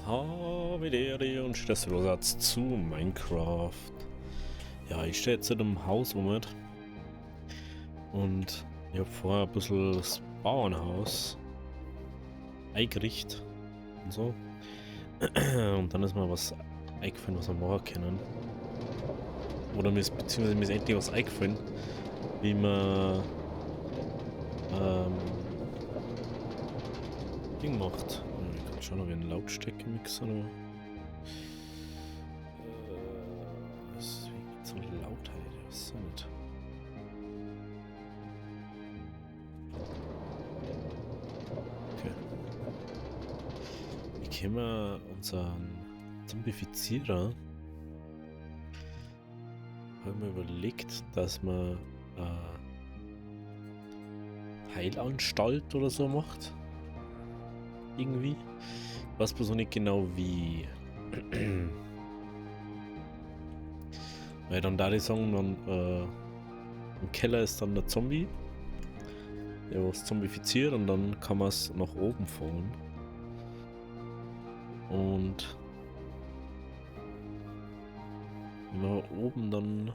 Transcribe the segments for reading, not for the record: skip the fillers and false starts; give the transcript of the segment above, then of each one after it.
Havidere und Stresslosatz zu Minecraft. Ja, ich stehe jetzt in einem Haus rum und ich habe vorher ein bisschen das Bauernhaus eingerichtet und so. Und dann ist mir was eingefallen, was wir machen können. Oder beziehungsweise mir ist endlich was eingefallen, wie man Ding macht. Ich kann schon noch einen Lautstärke-Mixer noch. Das ist so laut, hey, das ist so nicht. Okay. Wie können wir unseren Zombifizierer, haben wir überlegt, dass man Heilanstalt oder so macht. Irgendwie. Ich weiß bloß noch nicht genau wie. Weil dann da die sagen, dann im Keller ist dann der Zombie, der was zombifiziert, und dann kann man es nach oben fahren. Und wenn man oben dann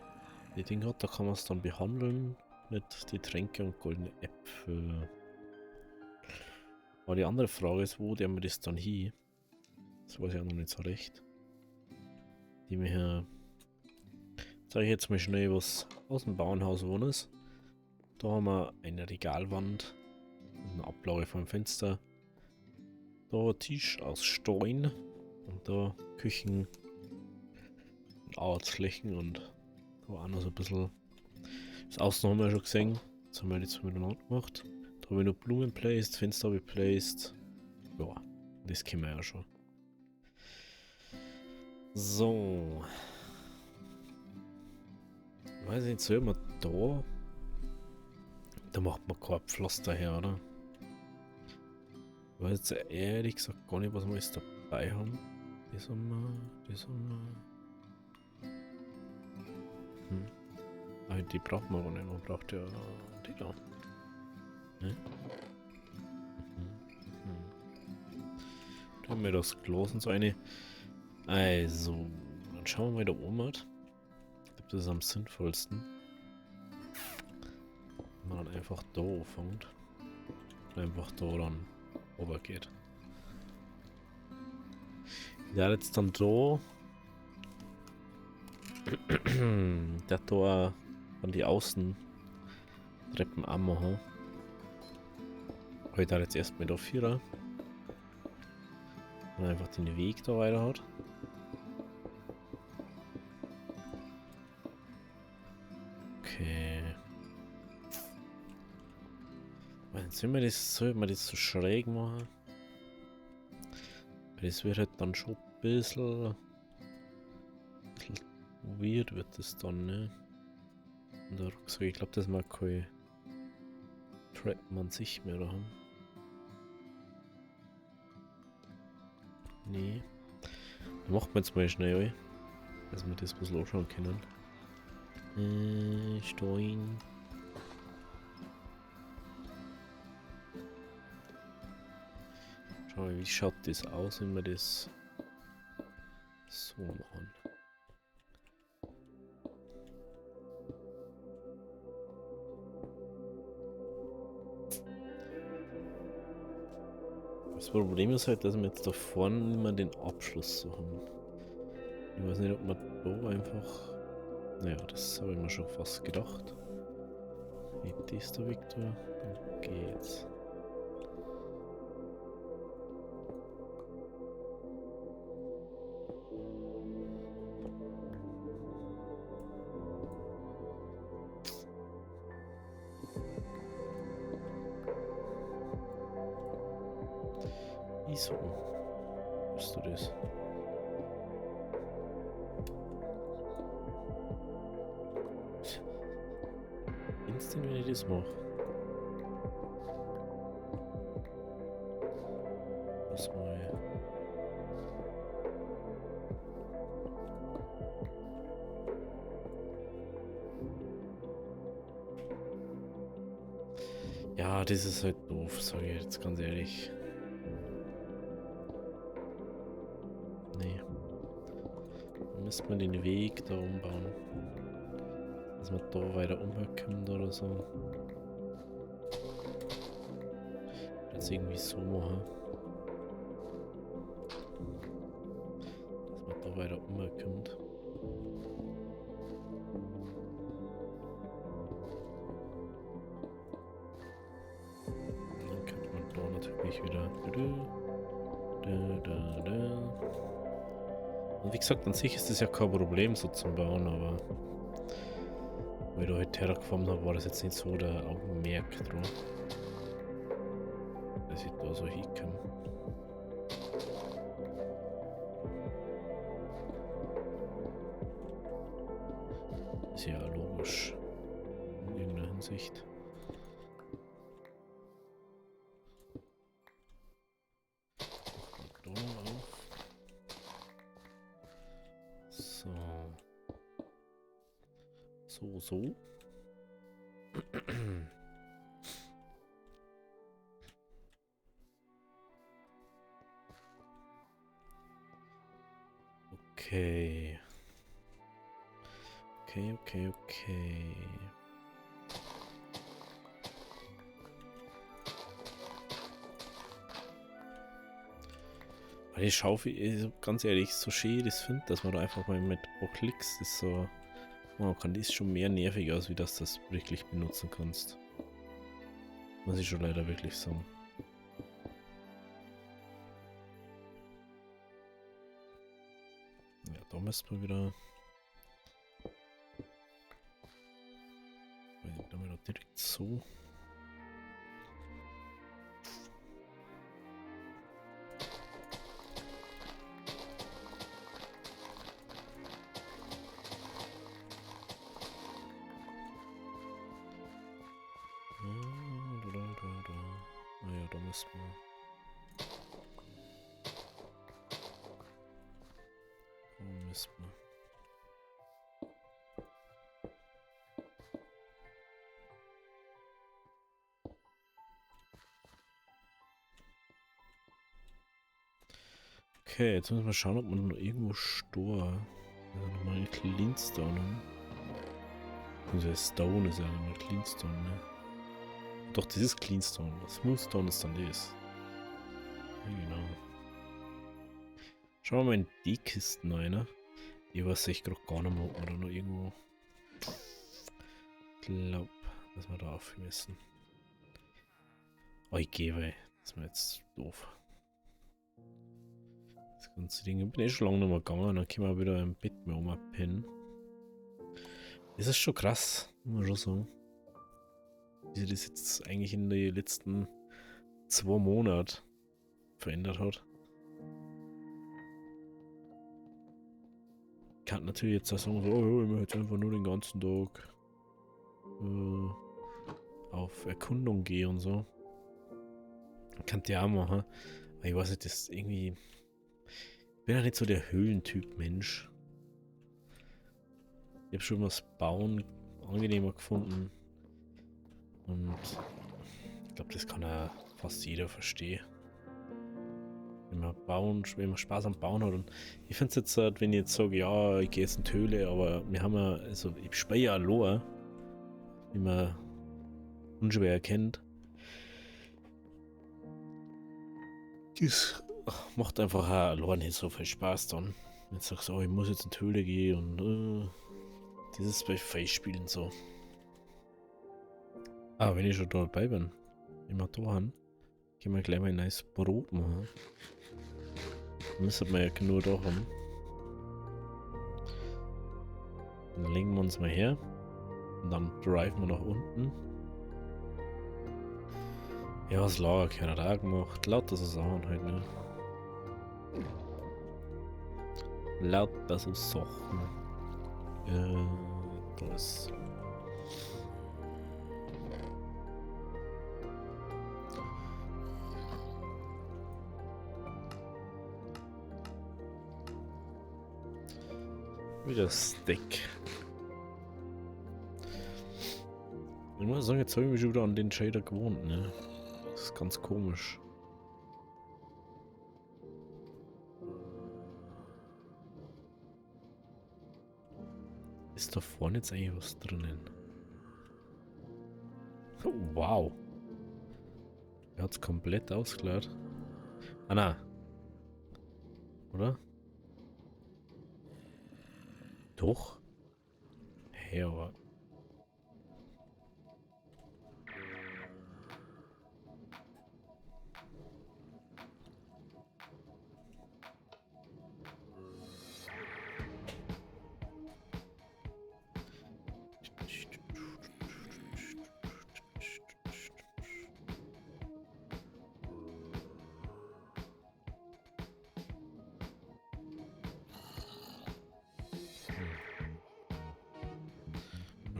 die Dinge hat, da kann man es dann behandeln mit die Tränke und goldene Äpfel. Aber die andere Frage ist, wo der mir das dann hin? Das weiß ich auch noch nicht so recht. Die mir hier. Zeige ich jetzt mal schnell, was aus dem Bauernhaus wohnen ist. Da haben wir eine Regalwand, eine Ablage vom Fenster. Da ein Tisch aus Stein und da Küchen und Arbeitsflächen und da auch noch so ein bisschen. Das Außen haben wir schon gesehen. Das haben wir jetzt miteinander gemacht. Da habe ich noch Blumen placed, Fenster habe ich placed. Ja, das kennen wir ja schon. So. Ich weiß nicht, soll man da? Da macht man kein Pflaster her, oder? Ich weiß jetzt ehrlich gesagt gar nicht, was wir jetzt dabei haben. Das haben wir, das haben wir. Aber die braucht man auch nicht, man braucht ja die da. Ne? Da haben wir das Glas und so eine. Also, dann schauen wir mal da oben hat. Ich glaube, das ist am sinnvollsten. Wenn man dann einfach da anfängt. Und einfach da dann runter geht. Der hat jetzt dann da. Der hat da an die Außentreppen auch machen. Heute hat jetzt erstmal da 4er. Und einfach den Weg da weiter hat. Okay. Sollen wir das so schräg machen? Weil das wird halt dann schon ein bisschen weird wird das dann, ne? Und der Rucksack, ich glaube, das mag kein Treppen an sich mehr haben. Nee. Dann machen wir jetzt mal schnell, dass wir das ein bisschen anschauen können. Stein. Schau mal, wie schaut das aus, wenn wir das so machen. Das Problem ist halt, dass wir jetzt da vorne immer den Abschluss so haben. Ich weiß nicht, ob man da einfach... Naja, das habe ich mir schon fast gedacht. Wie das da weg da, dann geht's. Wieso? Bist du das? Instant, wenn ich das mache. Was mal. Ja, das ist halt doof, sage ich jetzt ganz ehrlich. Nee. Dann müsste man den Weg da umbauen. Dass man da weiter umkommt oder so. Jetzt irgendwie so machen. Dass man da weiter umkommt. Dann könnte man da natürlich wieder. Und wie gesagt, an sich ist das ja kein Problem so zum Bauen, aber weil ich da heute Terraform habe, war das jetzt nicht so der Augenmerk drauf. Dass ich da so hinkomme. Ist ja logisch. In irgendeiner Hinsicht. Da auf. So. So. Okay. Okay. Weil die Schaufel, ganz ehrlich, so schön ich das finde, dass man da einfach mal mit ein paar Klicks das so machen kann, die ist schon mehr nervig aus, wie dass du das wirklich benutzen kannst. Muss ich schon leider wirklich sagen. Ja, da müsste man wieder. Dann wieder direkt so. Ah ja, da müssen wir. Da müssen wir. Okay, jetzt müssen wir schauen, ob man noch irgendwo Stor. Also nochmal eine Cleanstone haben. Also Stone ist ja nochmal Cleanstone, ne? Doch, das ist Cleanstone. Das Smoothstone ist dann das. Ja, genau. Schauen wir mal in die Kisten rein, ne? Ich weiß echt gerade gar nicht mehr, ob wir da noch irgendwo. Ich glaube, dass wir da aufmessen. Oh, ich gehe, weil das ist mir jetzt doof. Das ganze Ding. Ich bin eh schon lange nicht mehr gegangen, dann können wir wieder im Bett mehr umpennen. Das ist schon krass, muss man schon sagen. Wie sich das jetzt eigentlich in den letzten 2 Monaten verändert hat. Ich kann natürlich jetzt auch sagen, so, oh, ich mache jetzt einfach nur den ganzen Tag auf Erkundung gehen und so. Kann ja auch machen. Aber ich weiß nicht, das ist irgendwie. Ich bin ja nicht so der Höhlentyp Mensch. Ich habe schon immer das Bauen angenehmer gefunden. Und ich glaube, das kann ja fast jeder verstehen. Wenn man Spaß am Bauen hat. Und ich finde es jetzt halt, wenn ich jetzt sage, ja, ich gehe jetzt in die Höhle, aber wir haben ja, also ich spiele ja Lore, wie man unschwer erkennt. Das macht einfach allein nicht so viel Spaß dann. Wenn du sagst, oh, ich muss jetzt in die Höhle gehen und das ist bei Face-Spielen so. Ah, wenn ich schon dabei bin, immer da haben, gehen wir gleich mal ein nice Brot machen. Müssen wir ja nur da haben. Dann legen wir uns mal her und dann driven wir nach unten. Ja, das Lager keiner da gemacht. Lauter so Sachen halt, ne? Lauter so Sachen. Da ist. Wieder Steak. Ich muss sagen, jetzt habe ich mich schon wieder an den Shader gewohnt, ne? Das ist ganz komisch. Ist da vorne jetzt eigentlich was drinnen? Oh, wow. Er hat es komplett ausgeleert. Ah, na. Oder? Doch. Hey, aber...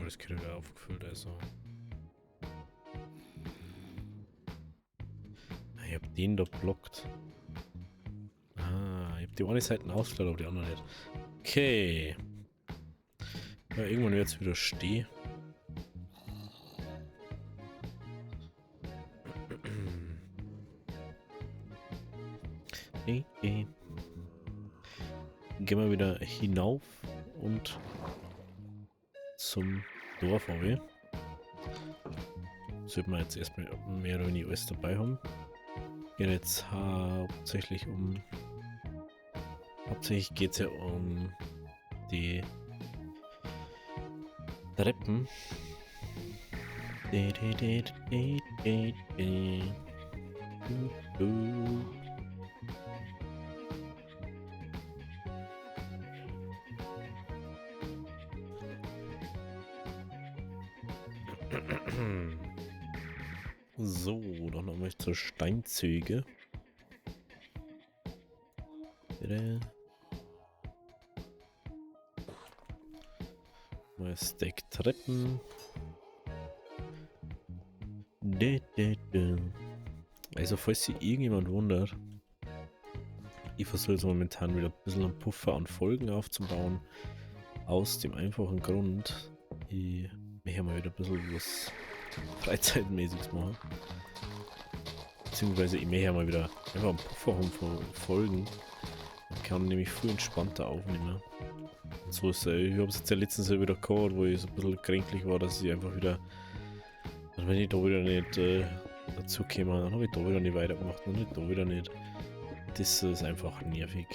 Das kriegt wieder aufgefüllt, also. Ich hab den da blockt. Ah, ich hab die eine Seite ausgeladen, aber die andere nicht. Okay. Ja, irgendwann wird es wieder stehen. Okay. Gehen wir wieder hinauf und zum Dorf, aber sollten wir jetzt erstmal mehr oder weniger alles dabei haben. Geht jetzt hauptsächlich um. Hauptsächlich geht es ja um die Treppen. So, dann haben wir zur Steinzüge. Mal Stack Treppen. Also, falls sich irgendjemand wundert, ich versuche jetzt momentan wieder ein bisschen einen Puffer an Folgen aufzubauen. Aus dem einfachen Grund, ich möchte mal wieder ein bisschen was Freizeitmäßiges machen. Beziehungsweise ich möchte mal wieder einfach einen Puffer haben von Folgen. Man kann nämlich viel entspannter aufnehmen. Und so ist ich habe es jetzt ja letztens wieder gehabt, wo ich so ein bisschen kränklich war, dass ich einfach wieder, also wenn ich da wieder nicht dazu käme, dann habe ich da wieder nicht weitergemacht und nicht da wieder nicht. Das ist einfach nervig.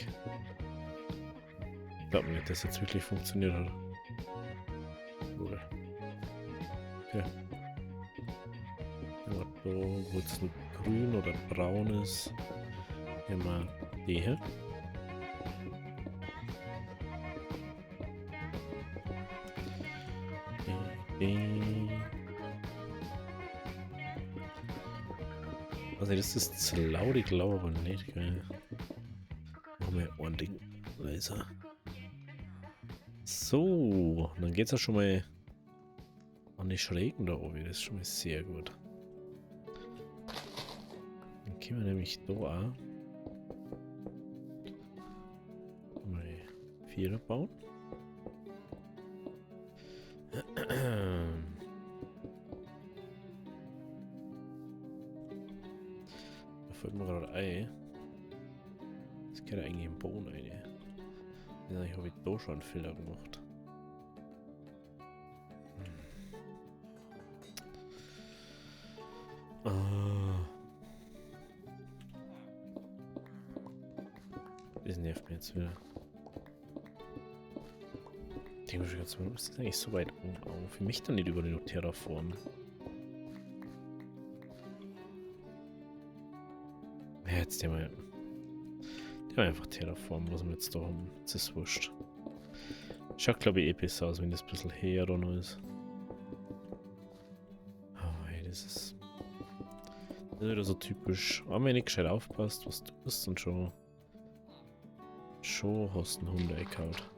Ich glaube nicht, dass jetzt wirklich funktioniert hat. Oder? Okay. Ja, da, wo es noch grün oder braun ist, haben wir die hier. Also das ist zu laut, ich glaube aber nicht, gell. Machen wir ordentlich leiser. So, dann geht's ja schon mal an die Schrägen da oben, das ist schon mal sehr gut. Dann können wir nämlich da auch mal Vierer bauen. Da fällt mir gerade ein. Das geht ja eigentlich im Boden rein. Ja, ich habe da schon einen Fehler gemacht. Das nervt mich jetzt wieder. Ich denke mir schon ganz, warum ist das eigentlich so weit auf? Ich möchte dann nicht über die Terraform. Ja, jetzt der mal einfach Terraform, was wir jetzt da haben. Das ist wurscht. Schaut, glaube ich, eh besser aus, wenn das ein bisschen höher da noch ist. Oh, ey, das ist wieder so typisch. Aber wenn du nicht gescheit aufpasst, was du tust, und schon hast du einen Hund eingehaut.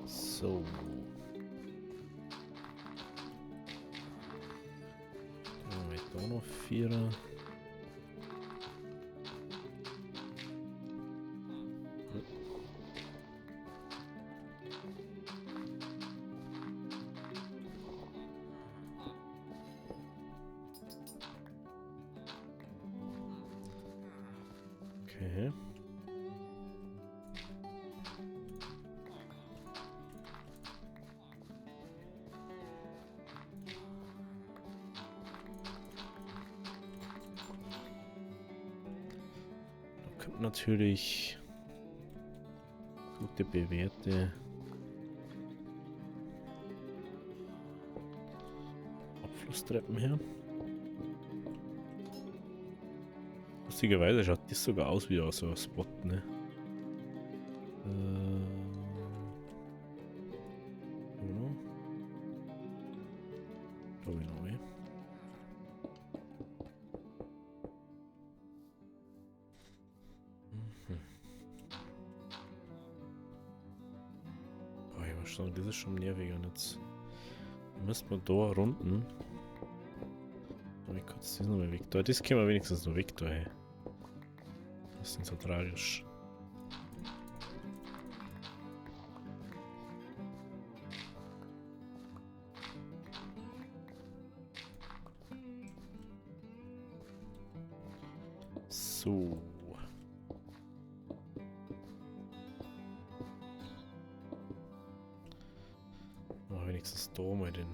So. Da noch 4. Okay. Da kommt natürlich gute bewährte Abflusstreppen her. Lustigerweise schaut das sogar aus wie so ein Spot, ne? Genau. Da bin ich noch mal. Oh, ich muss sagen, das ist schon nervig und jetzt müssen wir da runden. Aber ich kurz das nochmal weg. Da, das können wir wenigstens noch weg da, ey. Das ist nicht so tragisch. So. Mach wenigstens da mal den.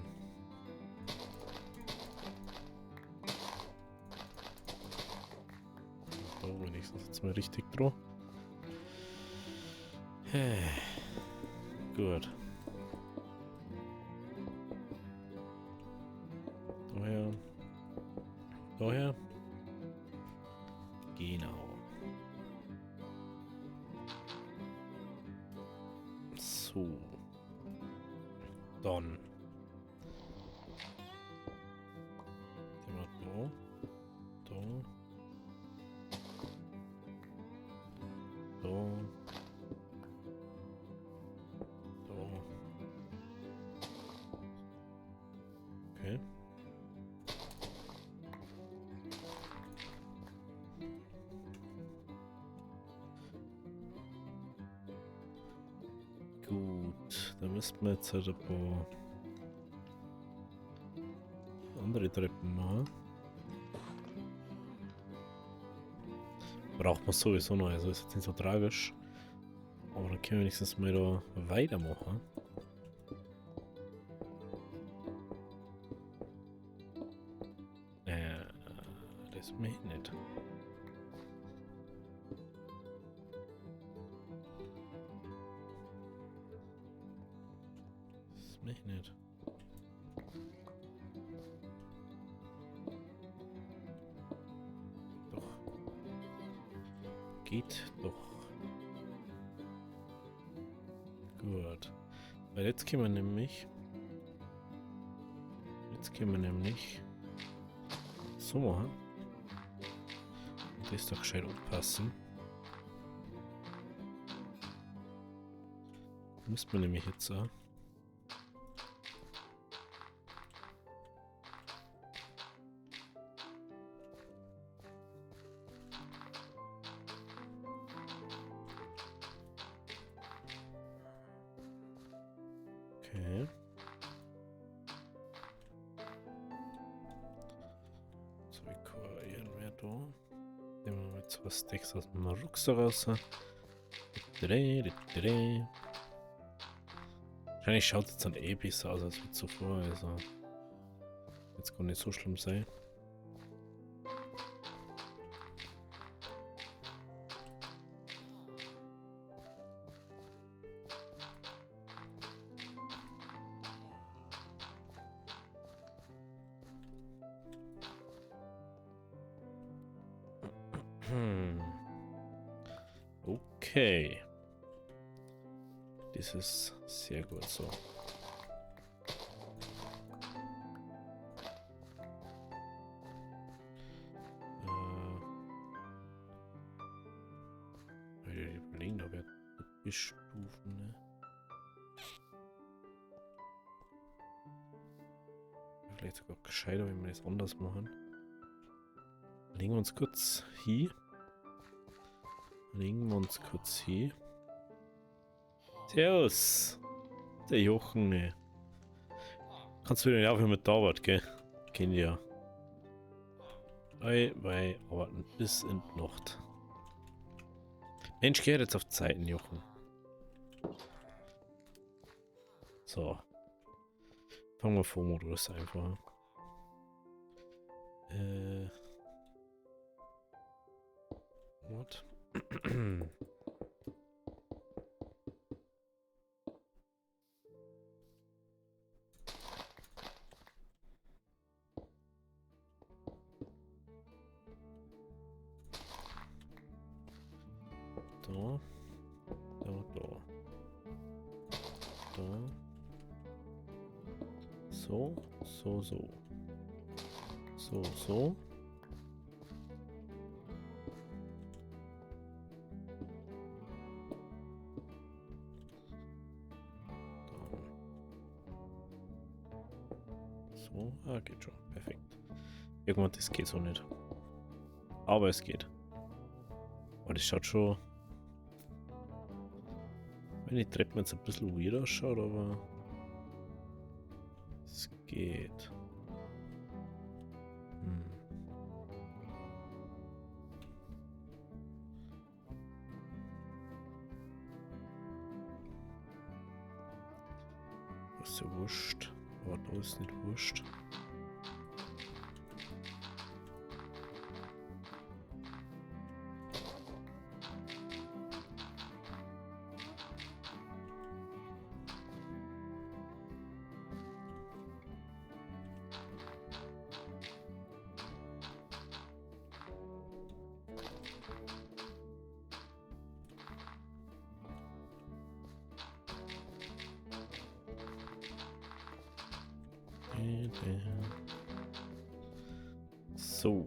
Da wenigstens jetzt mal richtig drauf. Gut. Daher. Daher. Genau. So. Dann. Die mal da. Da. Da. Da. Okay. Gut, da müssten wir jetzt halt ein paar andere Treppen machen. Braucht man sowieso noch, also ist jetzt nicht so tragisch. Aber dann können wir wenigstens mal da weitermachen. Das will ich nicht. Das will ich nicht. Doch. Geht doch. Gut. Weil jetzt können wir nämlich. So machen. Das doch gescheit aufpassen. Müsste man nämlich jetzt auch. Okay. So, wie kooperieren wir da? Nehmen wir jetzt was Stacks aus dem Rucksack raus. Wahrscheinlich schaut es jetzt dann eh besser aus als zuvor, also jetzt kann nicht so schlimm sein. Okay. Das ist sehr gut so. Wir überlegen, da wird Stufen, ne? Vielleicht sogar gescheiter, wenn wir das anders machen. Legen wir uns kurz hier. Servus! Der Jochen, ey. Kannst du wieder aufhören mit der Arbeit, gell? Kennt ihr ja. Weil arbeiten bis in die Nacht. Mensch, geh jetzt auf Zeiten, Jochen. So. Fangen wir Vormodus einfach. What? Da. So. So, geht schon. Perfekt. Irgendwann, das geht so nicht. Aber es geht. Aber das schaut schon... Wenn die Treppen jetzt ein bisschen weird ausschaut, aber... Es geht. Das ist ja wurscht. Aber da ist nicht wurscht. So.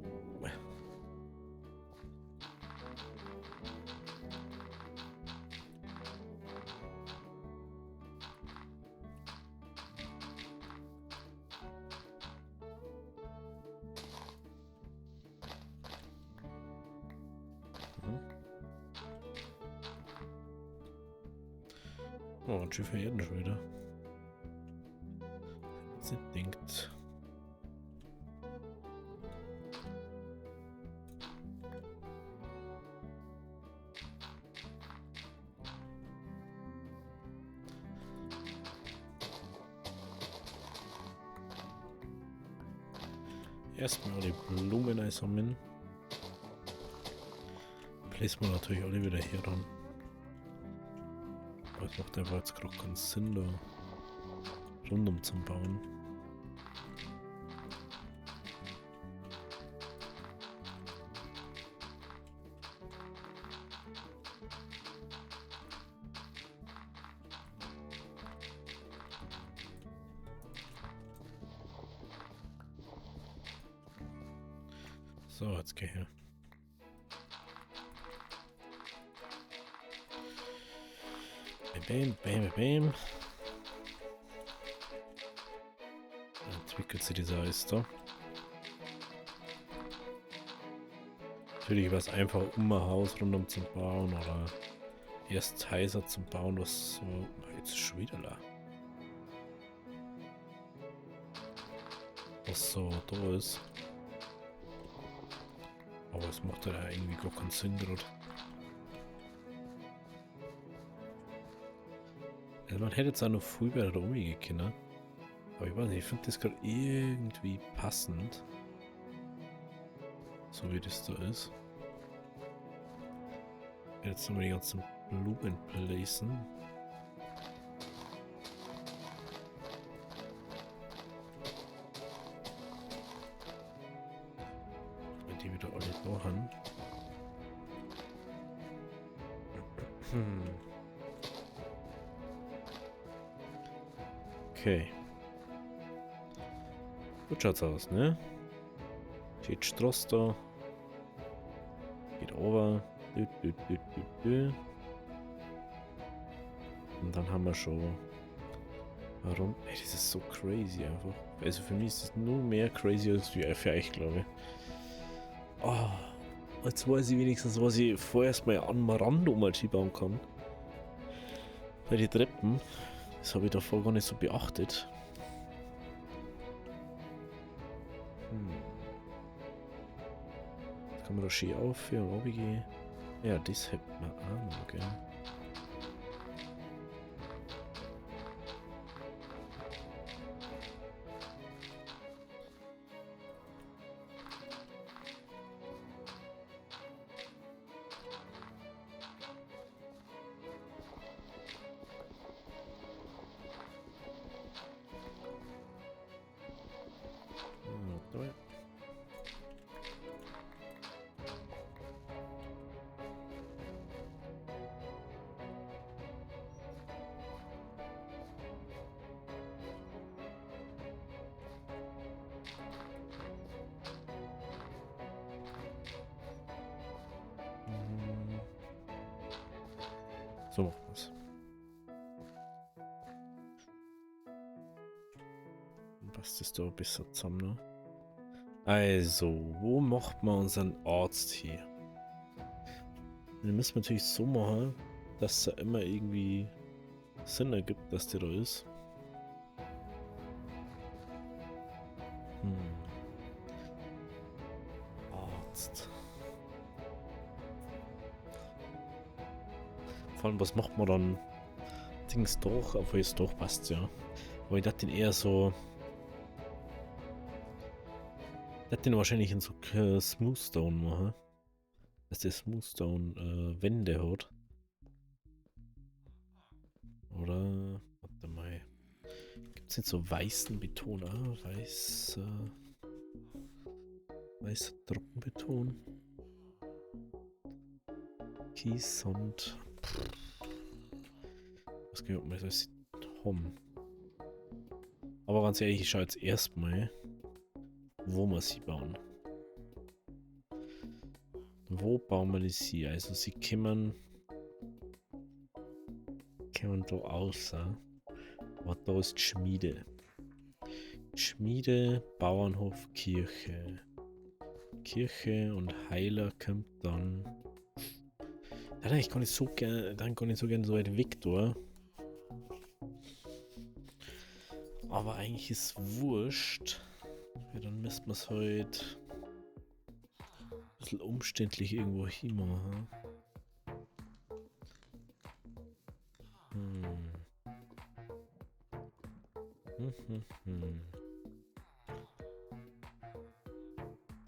Oh, ein Schiff verjährt schon wieder. Sie denkt. Erstmal die Blumen einsammeln. Placen wir natürlich alle wieder hier dann. Aber es macht einfach jetzt gerade keinen Sinn, da rundum zum Bauen. So, jetzt geh her. Bam, bam, bam. Entwickelt sich dieser Eis da. Natürlich war es einfach um ein Haus rundum zum Bauen oder erst heißer zum Bauen, was so. Jetzt ist schon wieder da. Was so da ist. Aber es macht ja irgendwie gar keinen Sinn gerade. Also man hätte jetzt auch noch viel bei der umgehen können. Aber ich weiß nicht, ich finde das gerade irgendwie passend. So wie das da ist. Jetzt nochmal die ganzen Blumen placen. Wenn die wieder alle da haben. Okay. Gut schaut's aus, ne? Steht Straß da. Geht over. Und dann haben wir schon. Warum? Ey, das ist so crazy einfach. Also für mich ist es nur mehr crazy als für euch, glaube ich. Oh, jetzt weiß ich wenigstens, was ich vorerst mal am Rand mal bauen kann. Bei den Treppen. Das habe ich davor gar nicht so beachtet. Jetzt kann man da schön aufhören und runtergehen. Ja, das hätte man auch noch, gell. Ja, so machen wir's. Passt das da besser zusammen, ne? Also, wo macht man unseren Arzt hier? Den müssen wir natürlich so machen, dass es immer irgendwie Sinn ergibt, dass der da ist. Arzt. Vor allem, was macht man dann? Dings doch, obwohl es doch passt, ja. Aber ich dachte den eher so. Ich dachte den wahrscheinlich in so Smoothstone machen. Dass der Smoothstone Wände hat. Oder. Warte mal. Gibt es nicht so weißen Beton? Ah, weißer Trockenbeton. Kies und. Was gehört mir das haben? Aber ganz ehrlich, ich schaue jetzt erstmal, wo wir sie bauen. Wo bauen wir das hier? Also sie kommen da außer. Aber da ist die Schmiede. Schmiede, Bauernhof, Kirche. Kirche und Heiler kommt dann. Nein, ich kann nicht so gerne, so weit weg da. Aber eigentlich ist wurscht. Ja, dann müssten wir es halt ein bisschen umständlich irgendwo hinmachen.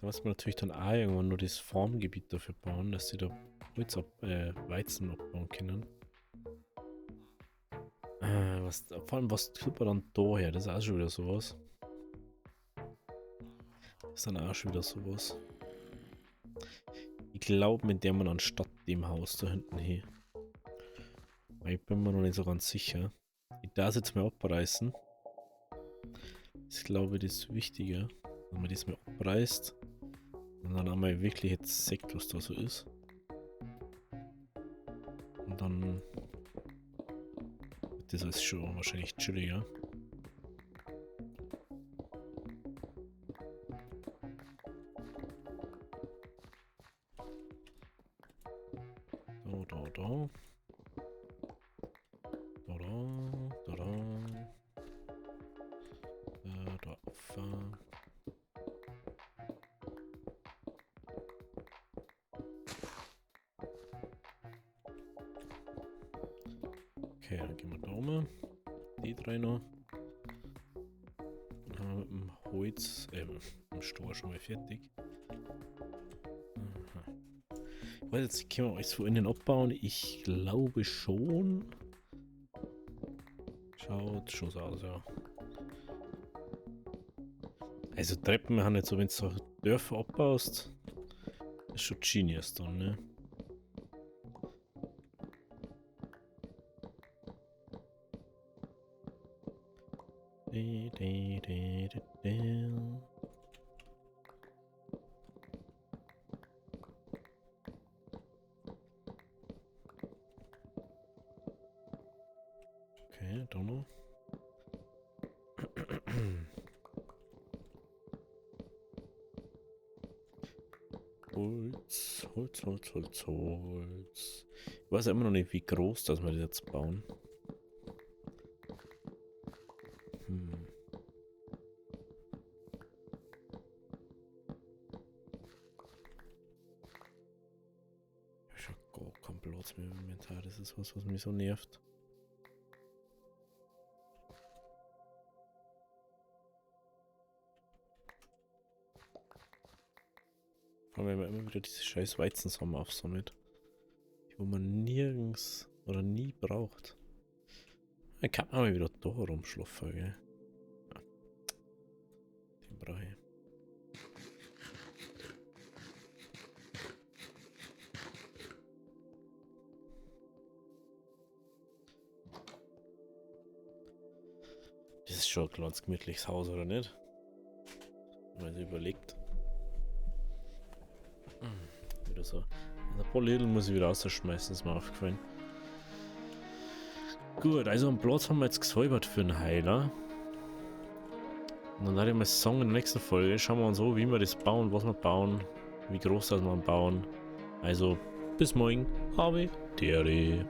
Da muss man natürlich dann auch irgendwann nur das Farmgebiet dafür bauen, dass sie da Weizen abbauen können. Vor allem, was tut man dann da her? Das ist auch schon wieder sowas. Das ist dann auch schon wieder sowas. Ich glaube, mit der man anstatt dem Haus da hinten hier. Weil ich bin mir noch nicht so ganz sicher. Ich darf es jetzt mal abreißen. Das ist, glaube ich, das Wichtige. Wenn man das mal abreißt. Und dann einmal wirklich jetzt sagt, was da so ist. Und dann wird das alles schon wahrscheinlich chilliger. Da. Da. Okay, dann gehen wir da um. Die drei noch. Dann haben wir mit dem Holz, mit dem Stor schon mal fertig. Aha. Weil jetzt können wir euch so innen abbauen. Ich glaube schon. Schaut schon so aus, ja. Also Treppen haben nicht so, wenn du so Dörfer abbaust. Ist schon genius dann, ne? Okay, da noch. Holz, Holz, Holz, Holz. Ich weiß immer noch nicht, wie groß das wir das jetzt bauen. Ich hab gar keinen Platz mehr im Inventar. Das ist was mich so nervt. Vor allem, wenn man immer wieder diese scheiß Weizensamen aufsammelt. Die wo man nirgends oder nie braucht. Dann kann man mal wieder da rumschlafen, gell? Ja. Den brauche ich. Das ist schon ein kleines gemütliches Haus, oder nicht? Wenn man sich überlegt. Wieder so. Also ein paar Lidl muss ich wieder rausschmeißen, ist mir aufgefallen. Gut, also einen Platz haben wir jetzt gesäubert für einen Heiler. Und dann werde ich mal sagen, in der nächsten Folge schauen wir uns an, wie wir das bauen, was wir bauen, wie groß das wir bauen. Also, bis morgen. Habe Dere.